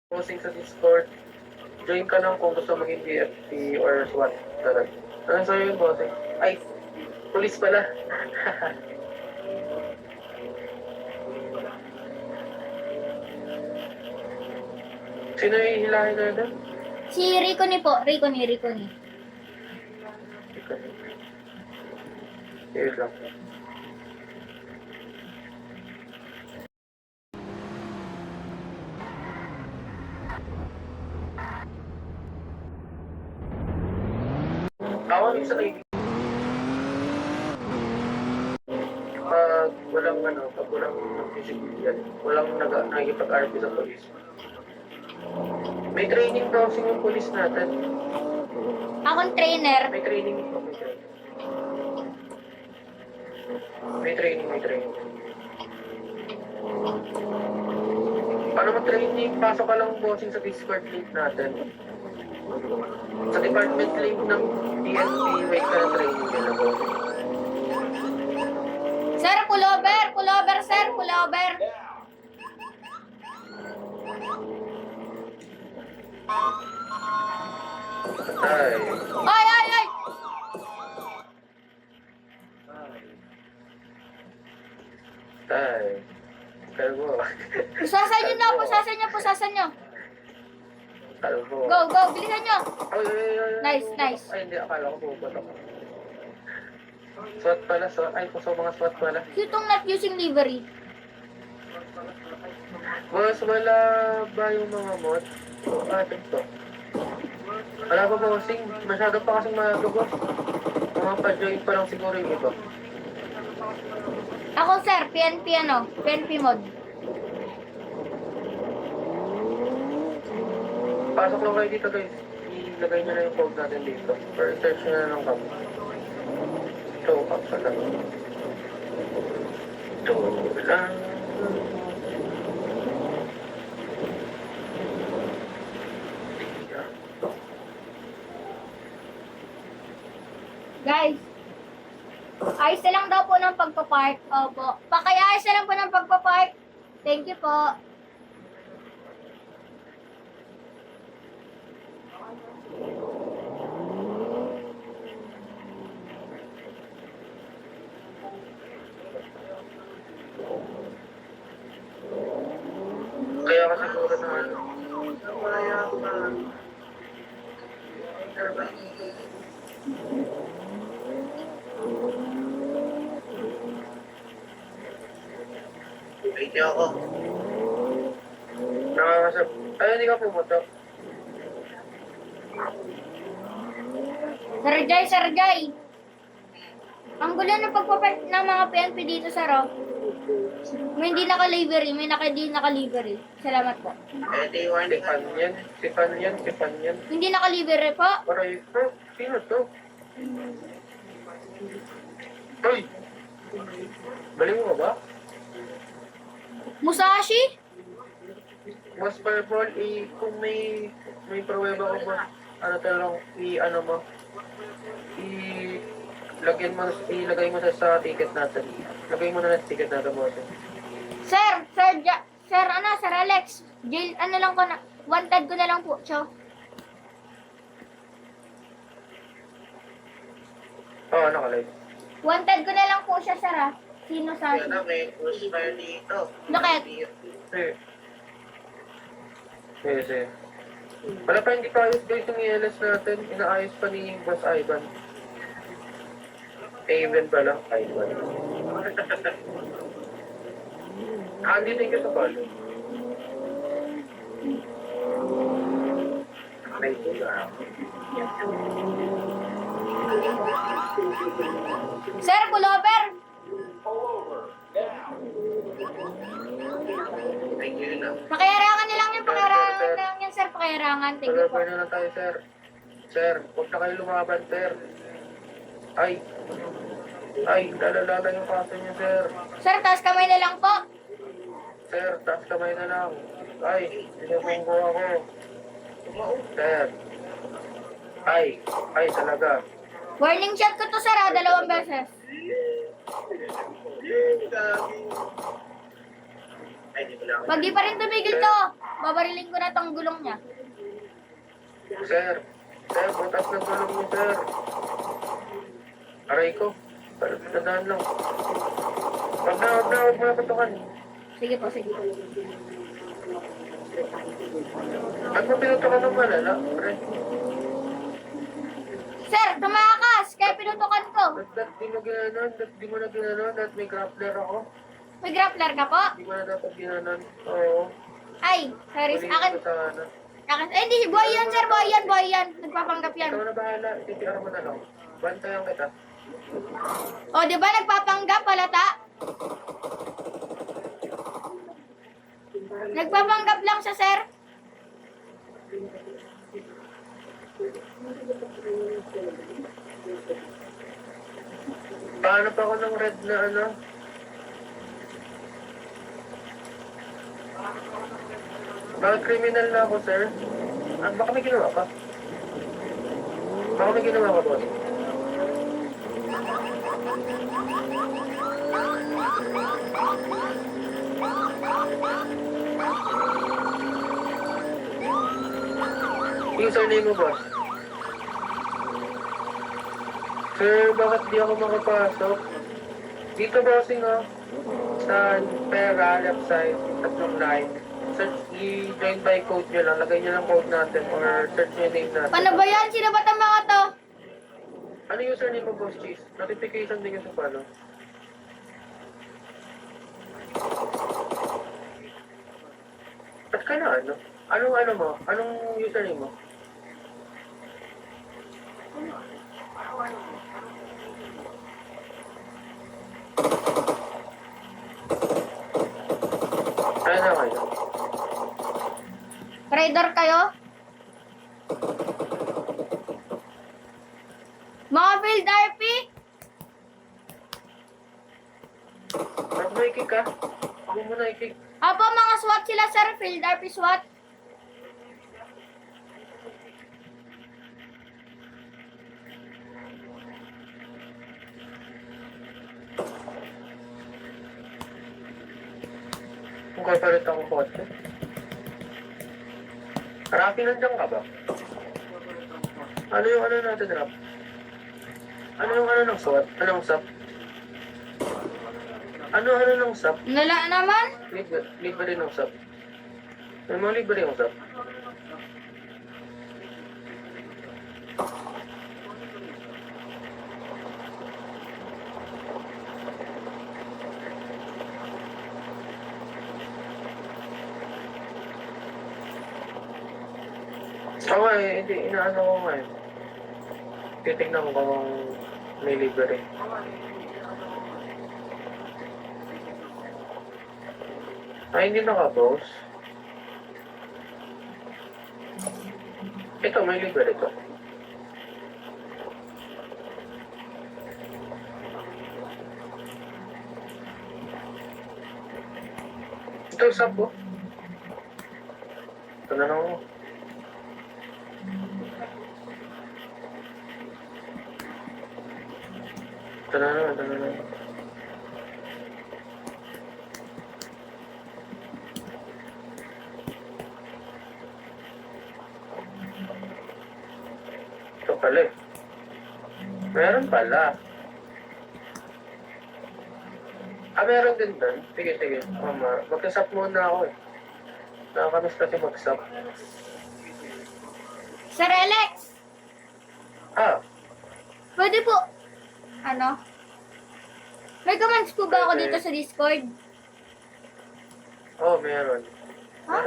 posting sa Discord. Join ka lang kung gusto maging DFP or SWAT talaga. Ano sa'yo yun, bossing? Ay, pulis pala. Sino yung hilahin na doon? Si Rico ni po. Rico ni. Sige lang. Ako isa kay pag walang physical, walang nakikipag-RP sa polis. May training browsing yung polis natin. Akong trainer. May training ito, may training. Paano mag-training? Pasok ka lang bossing sa Discord link natin. Sa department link ng PNP, may ka na training nila bossing. Sir, pullover, sir, pullover. Ay. Ay! Ay. Kalbo. Pusasan nyo. Kalbo. Go, bilisan nyo. Ay. Nice. Ay, hindi. Akala ko pupunta ko. SWAT pala. Ay, kung sa mga SWAT pala. Itong not using livery. Boss, wala ba yung mga mod? Atin to. Wala pa ba kasing? Masyado pa kasing maaga, boss. Mga pa-join pa lang siguro yung iba. Ako, sir, PNP mod. Pasok lang kayo dito, guys. Ilagay nyo na yung code natin dito. Or search nyo na lang kami. Show up pa lang. Ito lang. Guys, ayos na lang daw po ng pagpapark. Opo. Pakiayos na lang po ng pagpapark. Thank you po. Kaya ka siguro na ano. Wait ako. Nakakasap. Ay, hindi ka pumunta. Sir Jai. Ang gulo ng pagpapark ng mga PNP dito, sir, oh. May hindi naka-livery, may hindi naka-livery. Salamat po. Eh, di one. Si Fan yan. Hindi naka-livery po. Aray, bro, sino to? Hoy! Baliw mo ba? Musashi? Mas purple, kung may pruweba ko ba, ano talagang, ano mo, ilagay mo sa ticket natin. Lagay mo na sa ticket natin mo. Sir Alex, jail, ano lang ko na, wanted ko na lang po, chow. Oo, nakalive. Wanted ko na lang po siya, sir, ah. Sino sa Yan na, may crossfire dito. Bakit? Sige. Wala pa, hindi pa ayos guys yung ELS natin. Inaayos pa ni Boss Ivan. Even pala, Ivan. Andy, thank you sa follow. Thank you lang. Sir, pullover! Thank you lang. Pakiarangan na lang yan, sir. Pakiarangan. Thank you po. Pag-refer na lang tayo, sir. Sir, huwag na kayo lumaban, sir. Ay, lalala yung kaso niyo, sir. Sir, taas kamay na lang po. Sir, taas kamay na lang. Ay, sinubunggo ako. Sir. Ay, talaga. Warning shot ko to, sir, 2 beses. Pag di pa rin tumigil to, babariling ko na tong gulong niya. Sir, butas na gulong mo, sir. Aray ko. Tandaan lang. Huwag mo na patukan. Sige po, sige. Ba't mo pinutukan ng malala, pre? Sir, tumakas! Kaya pinutukan ko. Ba't di mo ginanon? Ba't di mo na ginanon? At may grappler ako. May grappler ka po? Di mo na dapat ginanon. Oo. Ay, sorry. Huli Akin, ko sa ano. akin. Ay, hindi. Boy yan, sir. Boy yan. Nagpapanggap yan. Ikaw na bahala. TTR mo na lang. Bantayan kita. O, di ba nagpapanggap, palata? Nagpapanggap lang siya, sir. Paano pa ako ng red na ano? Bakit criminal na ako, sir? Ah, baka may ginawa ka? Baka may ginawa ka, boss? Username mo, boss? Sir, bakit di ako makapasok? Dito, bossing, oh. Sa pera, left side, tatlong line. Search, i-join by code nyo lang. Lagay nyo lang code natin or search nyo yung name natin. Paano ba yan? Sino ba itong mga to? Ano yung username mo, Boss Cheese? Notification din yung sa follow. Ba't ka na ano? Anong ano mo? Anong username mo? Ano na kayo? Trader kayo? Mga field RP? Ba't mo i-kick ka? Ako mo na i-kick. Apo, mga SWAT sila, sir. Field RP SWAT. Kung kapalit akong kotse. Rafi, nandiyan ka ba? Ano yung ano natin, Rap? Ano yung ano ng SWAT? Anong SAP? Ano ng SAP? Nala naman? Libre ng SAP. May mga libre yung SAP. Oo hindi, inaano ko nga eh. Titignan ko kung may libre. Ay, hindi naka-post. Ito, may libre ito. Ito, sab ko. Ito na lang ako. Ito na lang. Ito pala eh. Meron pala. Meron din doon. Sige. Mag-usap muna ako eh. Nakakamiss kasi mag-usap. Sir Alex, pwede po, ano? May commands po ba ako Pwede. dito sa Discord? Oo, meron. Ha?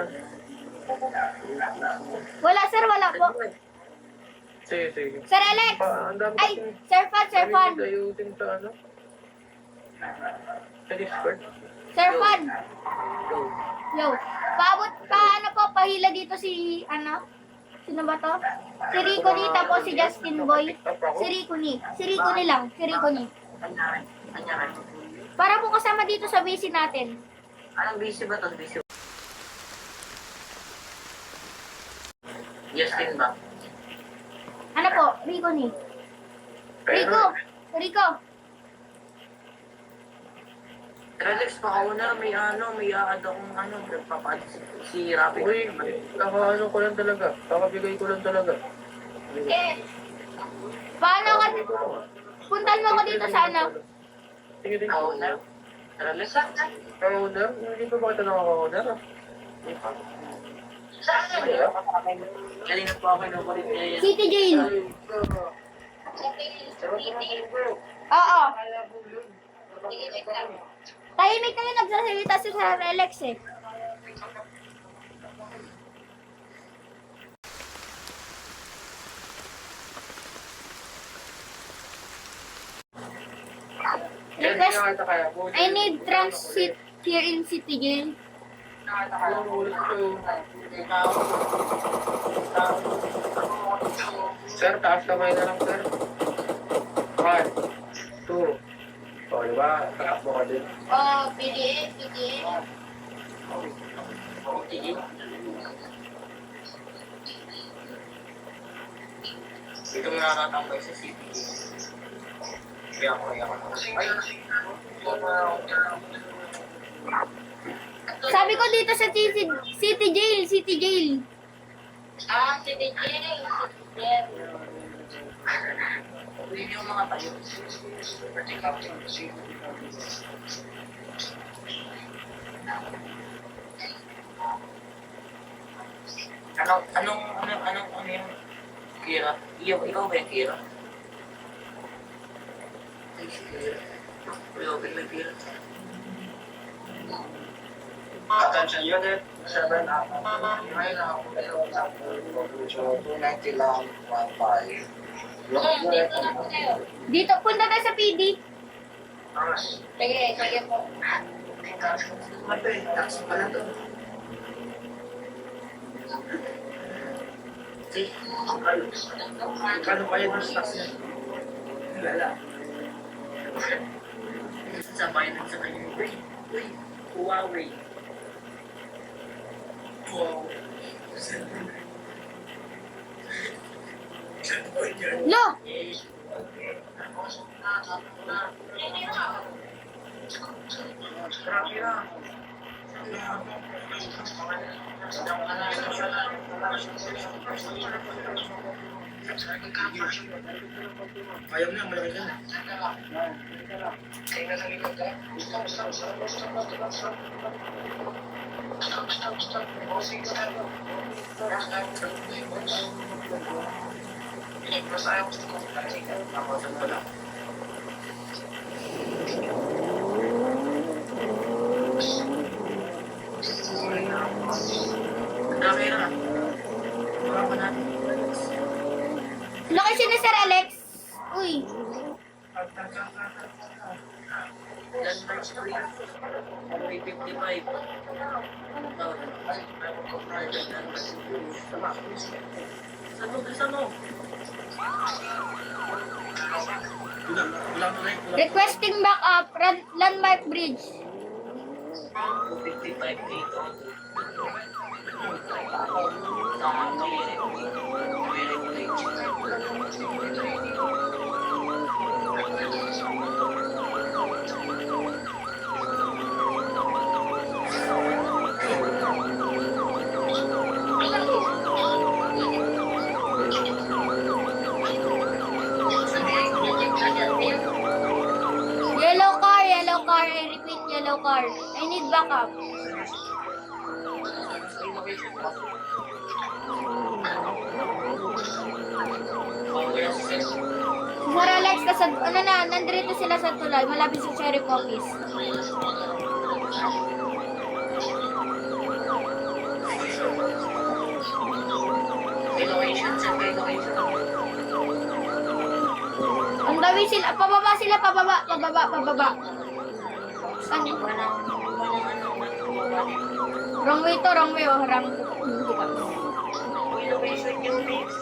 Wala, sir. Wala po. Sige. Sir Alex! Ang dami Ay, kasing... Sir Fan, Sir Fan. Ayusin sa ano? Sa Discord. Sir Fan. Go. Yo. Paano po, pahila dito si, ano? Sino ba to? Si Rico ni, tapos si Justin Boy. Si Rico ni. Si Rico ni lang. Si Rico ni. Para po kasama dito sa busy natin. Anong busy ba to? Busy. Justin ba? Ano po? Rico ni. Rico! Rico! Relax pa ako na, may i-add akong nagpapalit si Rapid. Uy, ano ko lang talaga. Kakabigay ko lang talaga. Eh, paano ka, puntan mo ko dito sa ano? Sige din. Owner? Relax? Owner? Hindi pa ba kita nakaka-owner? Kanina po ako inukulit niya. City Jail. Oo. Tahimik kayo nagsasalita si Sir Alex eh. Request, Nakakita kaya. I need transit here in City Jail. Sir, taas kamay na lang, sir. 1, 2. O, diba? Takbo ka din. Oh, PDA, PDA. Dito mo nakakatambay sa city. Kaya ako. Sabi ko dito sa City Jail, City Jail. Ah, City Jail, City Jail. Hindi niyo makatayo. Ano yung Kira? Ikaw ba yung Kira? Ay, si Kira. Uy, open may Kira. Attention unit, 7 up. Right now, 290 lang, 15. Dito, punta tayo sa PD. Sige, sige po. Taxi pala to. Kano kaya yung stocks niya? Lala. Sabay lang sa kanya. Uy, Huawei. Wow. Lo! Grabe na. Ayaw niya, malaki ka na. Grabe na. Wala pa natin. Location ni Sir Alex. Uy. Landmark Street. 355. Saan mo? Requesting backup, Landmark Bridge. 255 dito. Yellow car, I repeat, yellow car. I need backup. Sir Alex, nandito sila sa tulay, malapit sa sheriff office. Relocation, saan kayo location? Ang gawin sila, pababa sila, pababa. Saan? Wrong way to, wrong way, oh, wrong. Relocation yung mix.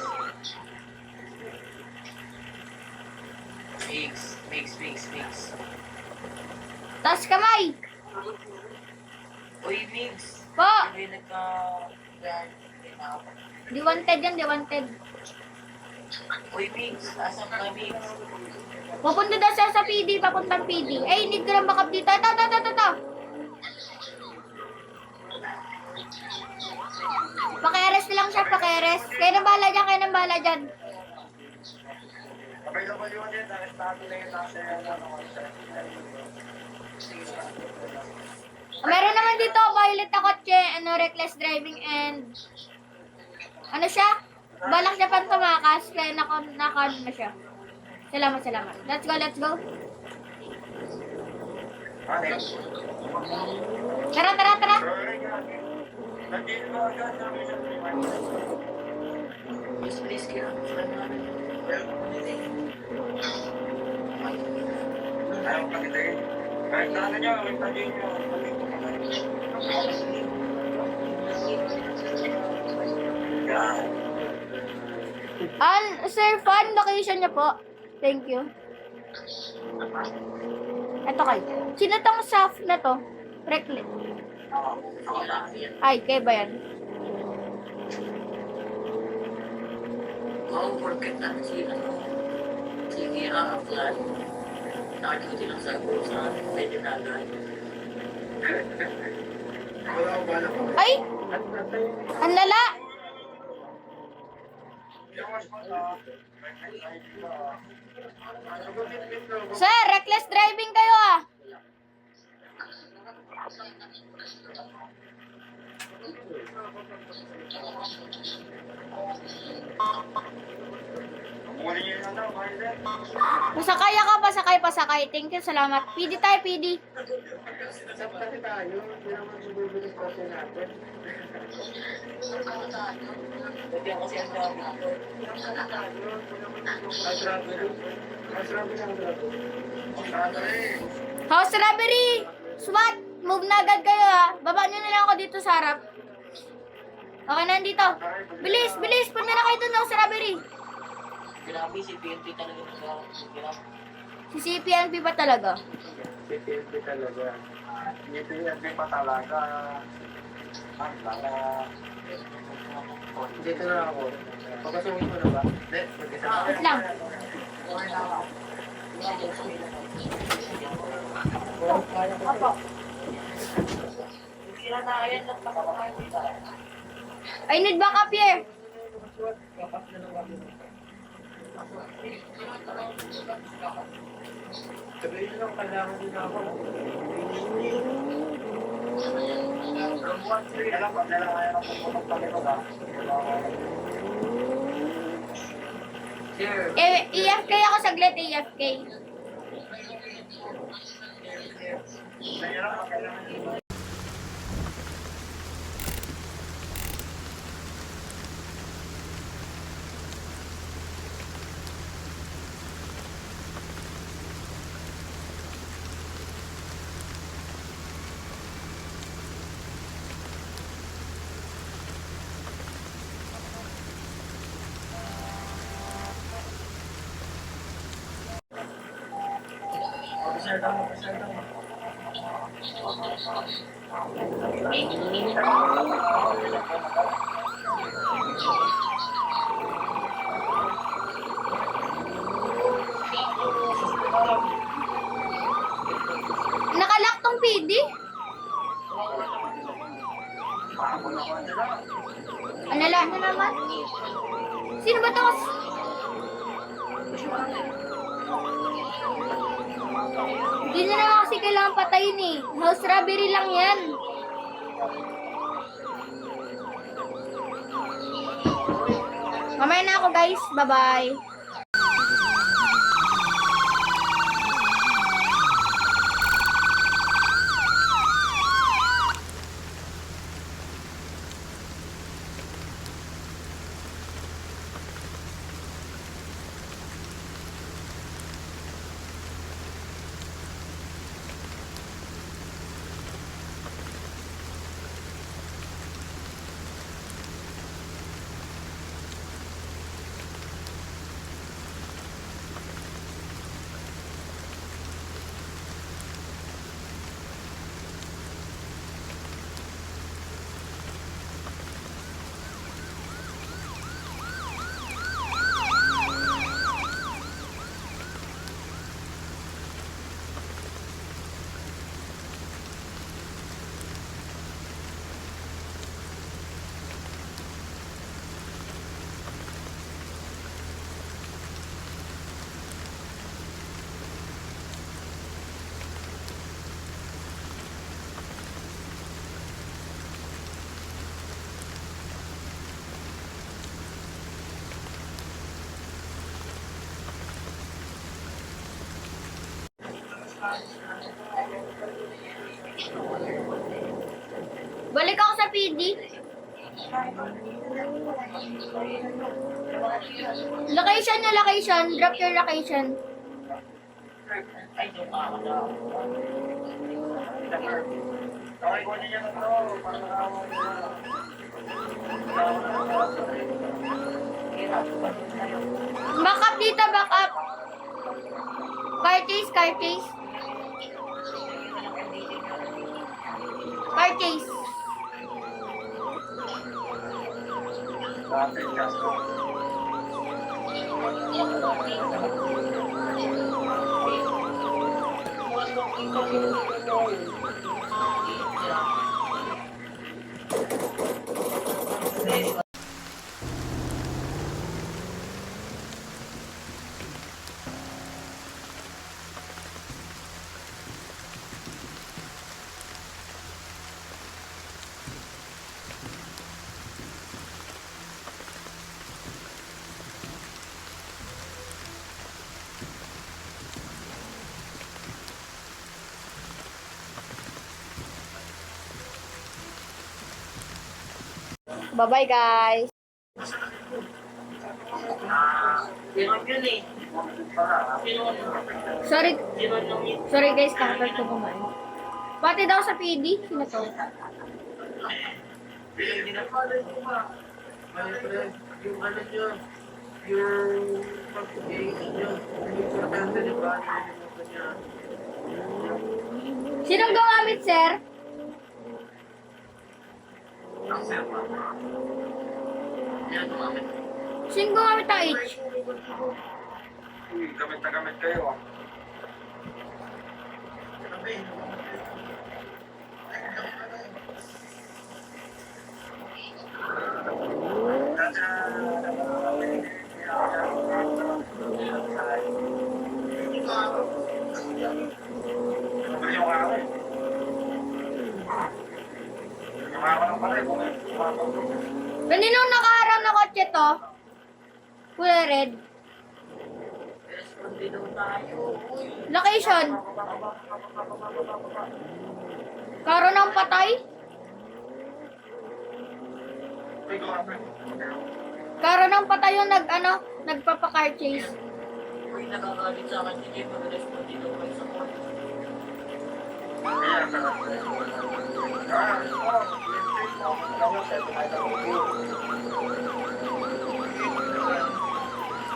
Taas kamay. Uy, mix. Po. Sabi nagka... Di wanted yan, di wanted. Uy, mix. Asan ka, mix? Papunta daw siya sa PD, papuntang PD. Eh, need ko ng backup dito. Ito. Pakeres na lang siya, pakeres. Kayo nang bahala dyan. Available yun din, dahil bago na yun nasa Meron naman dito, violet na kotse, reckless driving and... Ano siya? Balak siya pang tumakas, kaya naka na siya. Salamat. Let's go. Tara. Please, kaya. Ayaw pagkitay. Kahit na nyo, kahit na nyo. Sir, fun location niya po. Thank you. Ito kayo. Sino tong staff na to? Reckless. Ay, kayo ba yan? Oo, porket na si Kira Aflan. Nakaduty lang sa medyo dagat. Ay! Ang lala! Sir, reckless driving kayo ah! Muli nyo yung ano, pilot. Pasakay ako, pasakay. Thank you, salamat. PD tayo, PD. Sab kasi tayo, hindi naman sububulis kasi natin. Buti ako siya sa House robbery! SWAT! Move na agad kayo ah. Baba nyo na lang ako dito sa harap. Okay, nandito. Bilis! Punta na kayo dun, house robbery. Grabe si PNP talaga nag-grabe. Si CPNP pa talaga. PPP talaga. Hindi PNP pa talaga. Dito na ako. Pagkasuhin mo na ba? Hindi, mag-isa na. Wait lang. Opo. I need backup here. Sabihin nyo lang, kailangan din ako. Sir, EFK ako saglit, EFK. Nakalock tong PD? Alala na naman. Sino ba to? Hindi na naman kasi kailangan patayin eh. House robbery lang yan. Mamaya na ako guys. Bye-bye. Balik ako sa PD. Location nyo, location. Drop your location. Ay, doon pa ako daw. Okay, kunin niyo na to. Back up dito, back up. Car chase, car chase. Car chase. Traffic gas ko. Bye-bye, guys. Yun yun eh. Yun. Sorry, Yun lang yun. sorry guys, kakapag ko kumain. Pati daw sa PD. Sino to? Yung ano nyo, yung pag-engage nyo, yung importante nyo ba, nilimutan nyo. Sinong gumamit, sir? Yan, gumamit. Sinong gumamit ng H? Gamit na gamit kayo. Kanino nakaharang na kotse to? Kulay red. Responde daw tayo. Uy. Location. Karo ng patay? Karo ng patay yung nagpapa-car chase. Uy, nakakalit sa akin. Hindi mag-responde daw kayo sa call.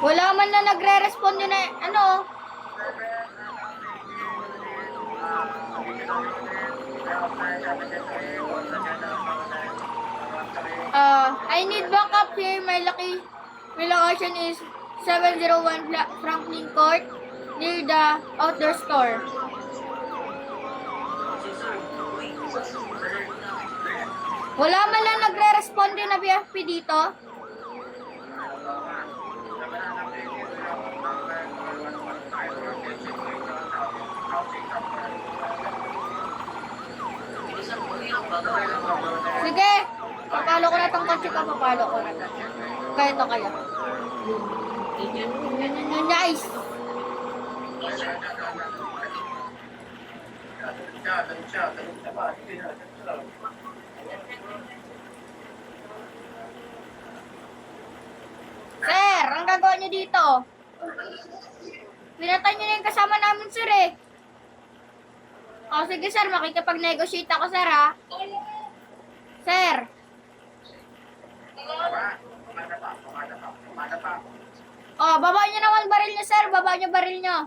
Wala man na nagre-respond yun na, I need backup here. My location is 701 Franklin Court near the outdoor store. Wala man lang nagre-respond din na BFP dito. Sige, papalo ko na tong kotse ka, papalo ko na. Kaya to kaya. Yun, guys. Sir, ang gagawin niyo dito? Pinatay niyo na yung kasama namin, sir eh. O sige sir, makikipag-negotiate ako, sir ha. Sir. O, baba niyo naman baril niyo, sir. Baba niyo baril niyo.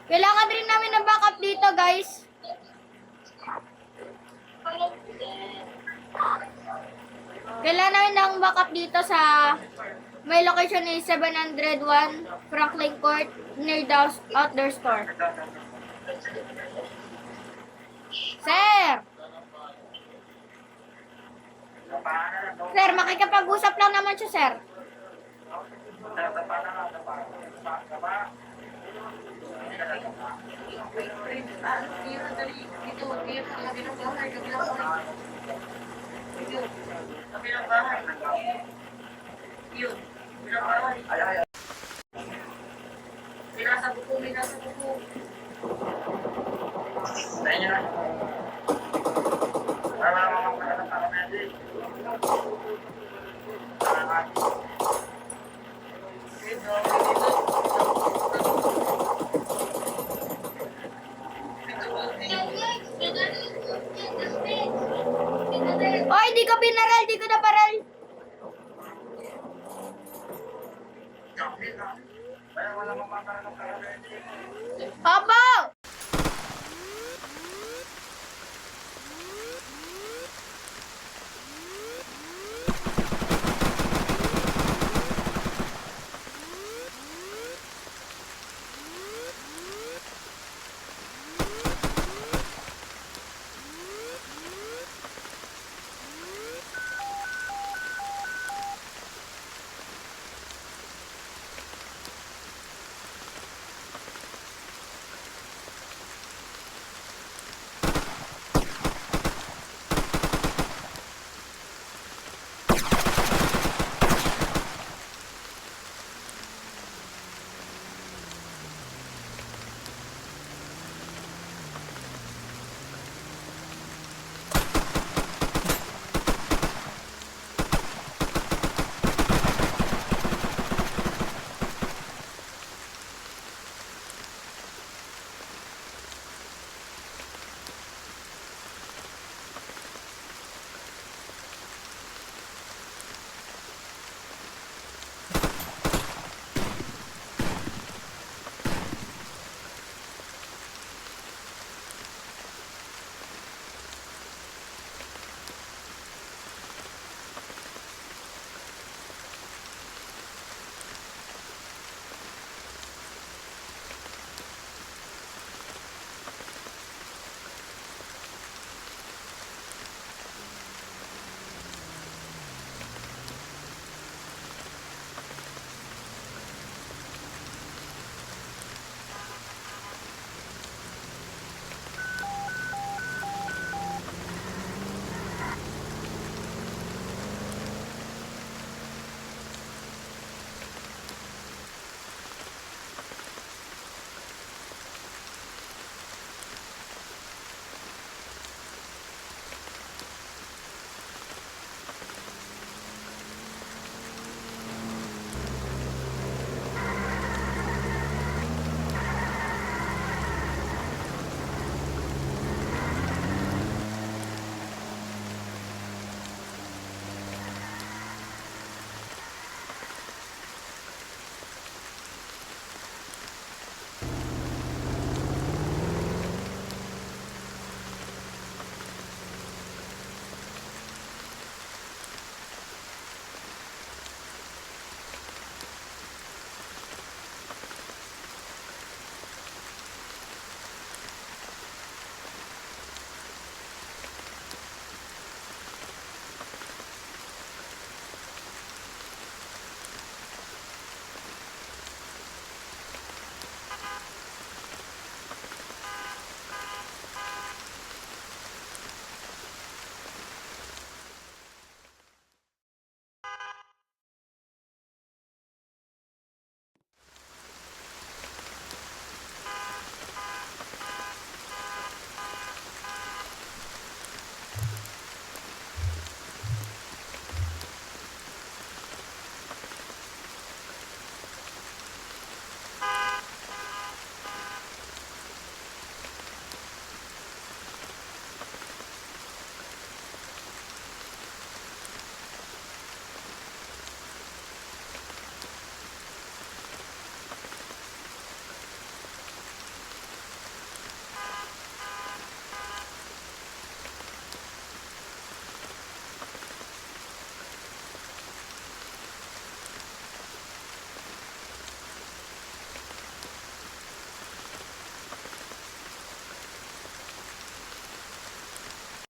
Kailangan rin namin ng backup dito, guys. Kailangan namin ng backup dito sa may location is 701 Franklin Court near the outdoor store. Sir! Sir, makikipag-usap lang naman siya, sir. Sa inyo na. Wala mga paramedic. Oy, di ko pinaral, di ko naparal. Opo!